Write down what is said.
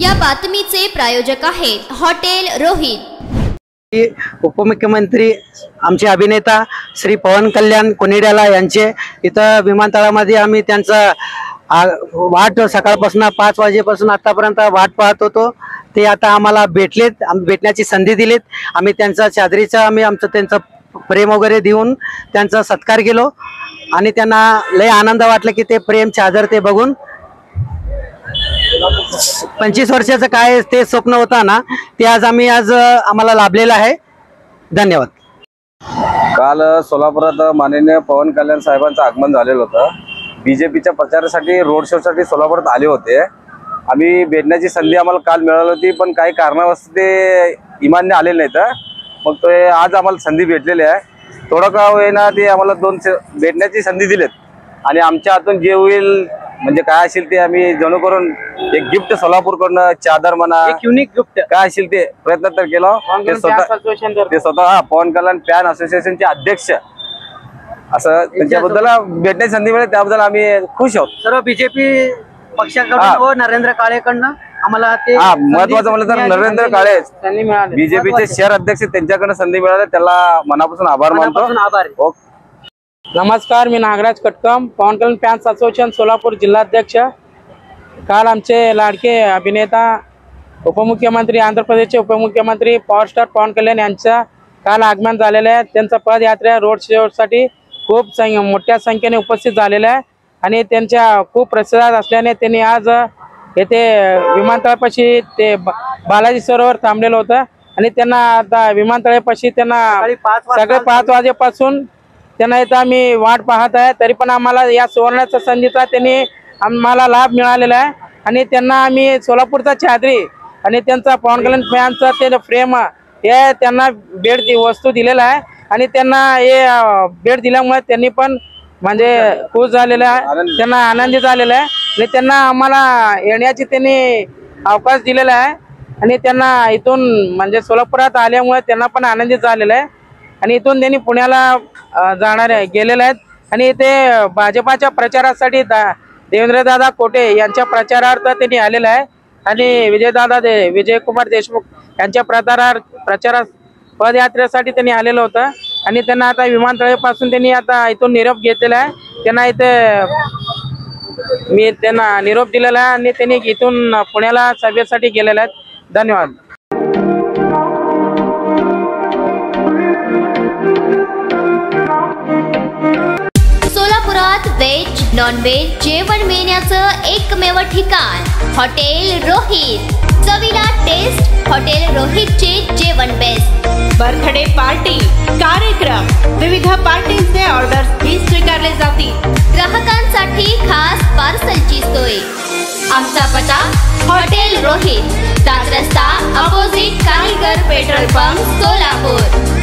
या बातमीचे प्रायोजक आहेत हॉटेल रोहित। उपमुख्यमंत्री आमचे अभिनेता श्री पवन कल्याण कोनिड्याला यांचे इथं विमानतळामध्ये आम्ही त्यांचा वाट सकाळपासून 5 वाजेपासून आतापर्यंत वाट पाहत होतो। ते आता आम्हाला भेटलेत, भेटण्याची संधी दिलीत। आम्ही त्यांचा चादरीचा त्यांचा प्रेम वगैरे देऊन त्यांचा सत्कार केलो आणि त्यांना लय आनंद वाटला की ते प्रेम चादर ते बघून 25 वर्षाचं काय ते स्वप्न होतं ना, ते आज आम्हाला लाभलेलं आहे। धन्यवाद। काल सोलापुरात माननीय पवन कल्याण साहेबांचं आगमन झालेलं होतं। बीजेपीच्या प्रचारासाठी रोड शो साठी सोलापुरात आले होते। आम्ही भेटण्याची संधी आम्हाला काल मिळाली होती, पण काही कारणावश ते इमानने आले नाहीत। मग ते आज आम्हाला संधी भेटलेली आहे। थोडं का होईना ते आम्हाला भेटण्याची संधी दिलीत आणि आमच्या हातून जे होईल म्हणजे काय असेल ते आम्ही जणू करून एक गिफ्ट सोलापूरकडून चादर म्हणा, एक युनिक गिफ्ट काय असेल ते प्रयत्न तर केला। ते स्वतः पवन कल्याण फॅन असोसिएशनचे अध्यक्ष असं त्यांच्याबद्दल भेटण्याची संधी मिळेल, त्याबद्दल आम्ही खुश आहोत। सर्व बीजेपी पक्षाकडून व नरेंद्र काळेकडनं आम्हाला ते महत्वाचं म्हणलं तर नरेंद्र काळे बीजेपीचे शहर अध्यक्ष त्यांच्याकडनं संधी मिळाली, त्याला मनापासून आभार मानतो। नमस्कार, मी नागराज कटकम, पवन कल्याण फॅन्स असोसिएशन सोलापूर जिल्हाध्यक्ष। काल आमचे लाडके अभिनेता उपमुख्यमंत्री आंध्र प्रदेशचे उपमुख्यमंत्री पॉवर स्टार पवन कल्याण यांचा काल आगमन झालेलं आहे। त्यांचा पदयात्रा रोड शोसाठी खूप मोठ्या संख्येने उपस्थित झालेला आहे आणि त्यांच्या खूप प्रतिसाद असल्याने त्यांनी आज येथे विमानतळापाशी ते बालाजी सरोवर थांबलेलं होतं आणि त्यांना आता विमानतळापाशी त्यांना सगळे 5 वाजेपासून त्यांना इथं आम्ही वाट पाहत आहे। तरी पण आम्हाला या सुवर्णाच्या संधीचा त्यांनी आम्हाला लाभ मिळालेला आहे आणि त्यांना आम्ही सोलापूरचा चादरी आणि त्यांचा पवन कल्याण फॅनचा ते फ्रेम हे त्यांना भेट वस्तू दिलेला आहे आणि त्यांना हे भेट दिल्यामुळे त्यांनी पण म्हणजे खुश झालेला आहे, त्यांना आनंदी झालेला आहे आणि त्यांना आम्हाला येण्याची त्यांनी अवकाश दिलेला आहे आणि त्यांना इथून म्हणजे सोलापुरात आल्यामुळे त्यांना पण आनंदित झालेला आहे आणि इथून त्यांनी पुण्याला गेलेले आहेत आणि इथे भाजपाच्या प्रचारासाठी देवेंद्रदादा कोटे यांच्या प्रचारार्थ त्यांनी आलेला आहे आणि विजयकुमार देशमुख यांच्या प्रचारात पदयात्रेसाठी त्यांनी आलेलं होतं आणि त्यांना आता विमानतळापासून त्यांनी आता इथून निरोप घेतलेला आहे। त्यांना इथे मी त्यांना निरोप दिलेला आहे आणि त्यांनी इथून पुण्याला सभेसाठी गेलेले आहेत। धन्यवाद। सोलापुरात व्हेज नॉन व्हेज जेवण मिळण्याचं एकमेव ठिकाण हॉटेल रोहित। चवीला टेस्ट हॉटेल रोहितचे जेवण बेस्ट। बर्थडे पार्टी, कार्यक्रम, विविध पार्टींचे ऑर्डर्स ही स्वीकारले जातील। ग्राहकांसाठी खास पार्सलची सोय। आमचा पत्ता हॉटेल रोहित, 7 रस्ता अपोजिट कारीगर पेट्रोल पंप सोलापूर।